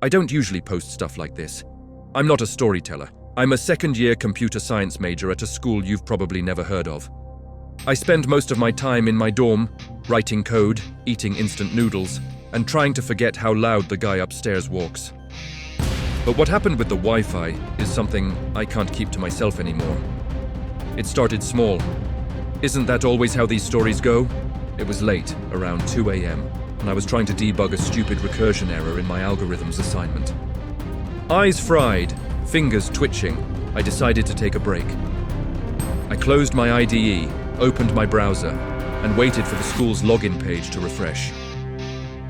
I don't usually post stuff like this. I'm not a storyteller. I'm a second-year computer science major at a school you've probably never heard of. I spend most of my time in my dorm, writing code, eating instant noodles, and trying to forget how loud the guy upstairs walks. But what happened with the Wi-Fi is something I can't keep to myself anymore. It started small. Isn't that always how these stories go? It was late, around 2 a.m., and I was trying to debug a stupid recursion error in my algorithms assignment. Eyes fried, fingers twitching, I decided to take a break. I closed my IDE, opened my browser, and waited for the school's login page to refresh.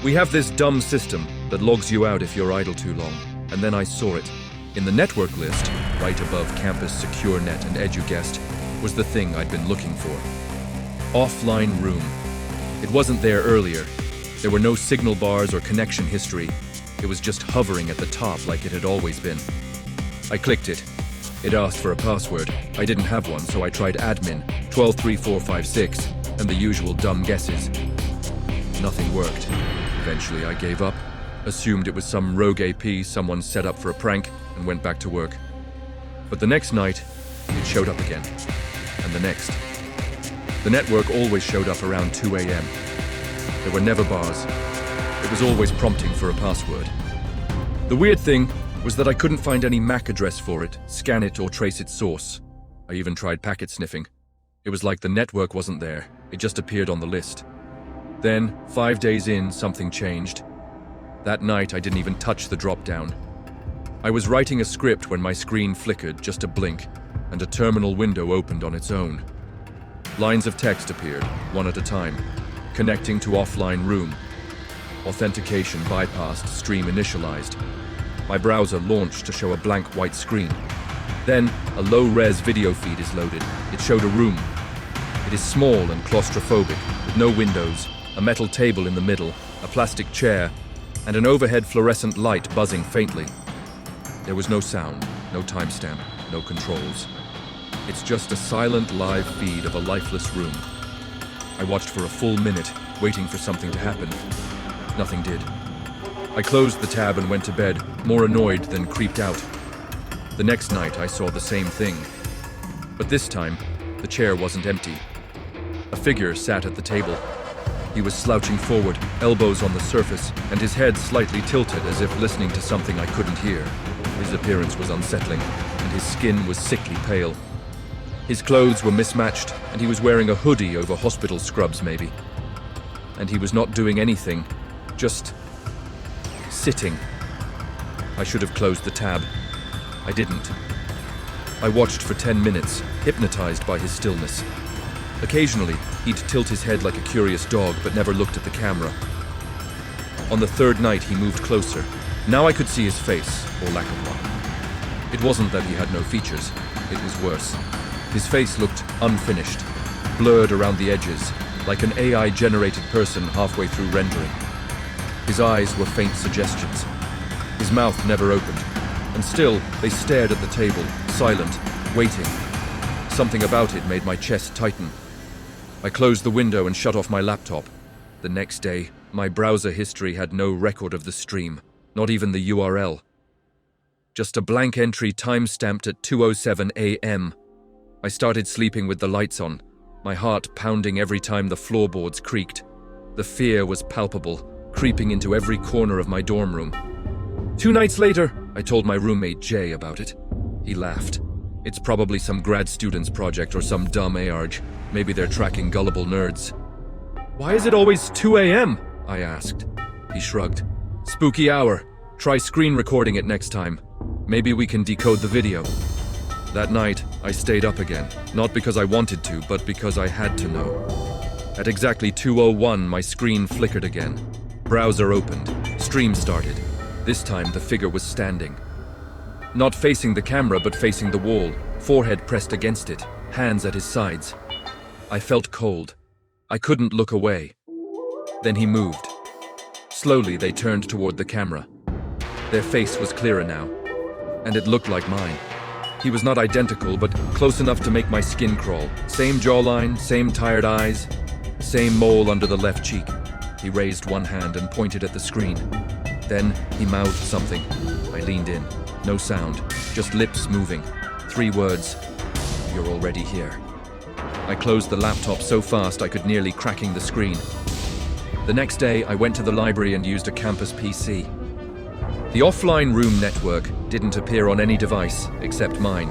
We have this dumb system that logs you out if you're idle too long, and then I saw it. In the network list, right above Campus Secure Net and EduGuest, was the thing I'd been looking for. Offline room. It wasn't there earlier. There were no signal bars or connection history. It was just hovering at the top like it had always been. I clicked it. It asked for a password. I didn't have one, so I tried admin, 123456, and the usual dumb guesses. Nothing worked. Eventually I gave up, assumed it was some rogue AP someone set up for a prank, and went back to work. But the next night, it showed up again. And the next. The network always showed up around 2 a.m. There were never bars. It was always prompting for a password. The weird thing was that I couldn't find any MAC address for it, scan it, or trace its source. I even tried packet sniffing. It was like the network wasn't there. It just appeared on the list. Then, 5 days in, something changed. That night, I didn't even touch the drop-down. I was writing a script when my screen flickered just a blink, and a terminal window opened on its own. Lines of text appeared, one at a time, connecting to offline room. Authentication bypassed, stream initialized. My browser launched to show a blank white screen. Then, a low-res video feed is loaded. It showed a room. It is small and claustrophobic, with no windows, a metal table in the middle, a plastic chair, and an overhead fluorescent light buzzing faintly. There was no sound, no timestamp, no controls. It's just a silent live feed of a lifeless room. I watched for a full minute, waiting for something to happen. Nothing did. I closed the tab and went to bed, more annoyed than creeped out. The next night, I saw the same thing. But this time, the chair wasn't empty. A figure sat at the table. He was slouching forward, elbows on the surface, and his head slightly tilted as if listening to something I couldn't hear. His appearance was unsettling, and his skin was sickly pale. His clothes were mismatched, and he was wearing a hoodie over hospital scrubs, maybe. And he was not doing anything, just sitting. I should have closed the tab. I didn't. I watched for 10 minutes, hypnotized by his stillness. Occasionally, he'd tilt his head like a curious dog, but never looked at the camera. On the third night, he moved closer. Now I could see his face, or lack of one. It wasn't that he had no features. It was worse. His face looked unfinished, blurred around the edges, like an AI-generated person halfway through rendering. His eyes were faint suggestions. His mouth never opened, and still they stared at the table, silent, waiting. Something about it made my chest tighten. I closed the window and shut off my laptop. The next day, my browser history had no record of the stream, not even the URL. Just a blank entry time-stamped at 2:07 a.m. I started sleeping with the lights on, my heart pounding every time the floorboards creaked. The fear was palpable, creeping into every corner of my dorm room. 2 nights later, I told my roommate Jay about it. He laughed. It's probably some grad student's project or some dumb ARG. Maybe they're tracking gullible nerds. Why is it always 2 a.m.? I asked. He shrugged. Spooky hour. Try screen recording it next time. Maybe we can decode the video. That night, I stayed up again, not because I wanted to, but because I had to know. At exactly 2:01, my screen flickered again. Browser opened. Stream started. This time, the figure was standing. Not facing the camera, but facing the wall, forehead pressed against it, hands at his sides. I felt cold. I couldn't look away. Then he moved. Slowly, they turned toward the camera. Their face was clearer now, and it looked like mine. He was not identical, but close enough to make my skin crawl. Same jawline, same tired eyes, same mole under the left cheek. He raised one hand and pointed at the screen. Then he mouthed something. I leaned in. No sound, just lips moving. 3 words. You're already here. I closed the laptop so fast I could nearly cracking the screen. The next day, I went to the library and used a campus PC. The offline room network didn't appear on any device except mine.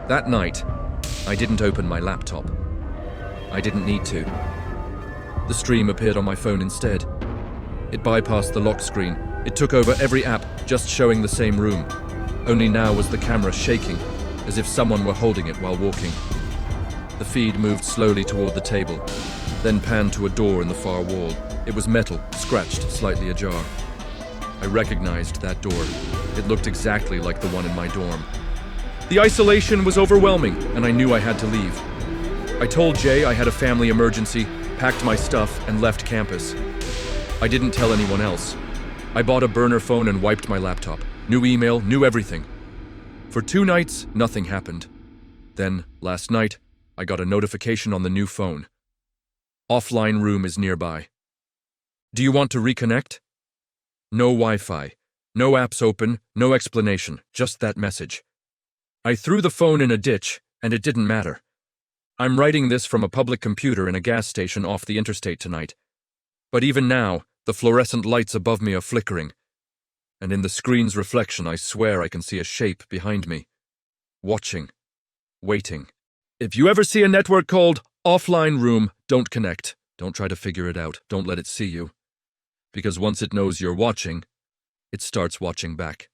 That night, I didn't open my laptop. I didn't need to. The stream appeared on my phone instead. It bypassed the lock screen. It took over every app, just showing the same room. Only now was the camera shaking, as if someone were holding it while walking. The feed moved slowly toward the table, then panned to a door in the far wall. It was metal, scratched, slightly ajar. I recognized that door. It looked exactly like the one in my dorm. The isolation was overwhelming, and I knew I had to leave. I told Jay I had a family emergency, packed my stuff, and left campus. I didn't tell anyone else. I bought a burner phone and wiped my laptop. New email, new everything. For 2 nights, nothing happened. Then, last night, I got a notification on the new phone. Offline room is nearby. Do you want to reconnect? No Wi-Fi. No apps open, no explanation, just that message. I threw the phone in a ditch, and it didn't matter. I'm writing this from a public computer in a gas station off the interstate tonight. But even now, the fluorescent lights above me are flickering. And in the screen's reflection, I swear I can see a shape behind me. Watching. Waiting. If you ever see a network called Offline Room, don't connect. Don't try to figure it out. Don't let it see you. Because once it knows you're watching, it starts watching back.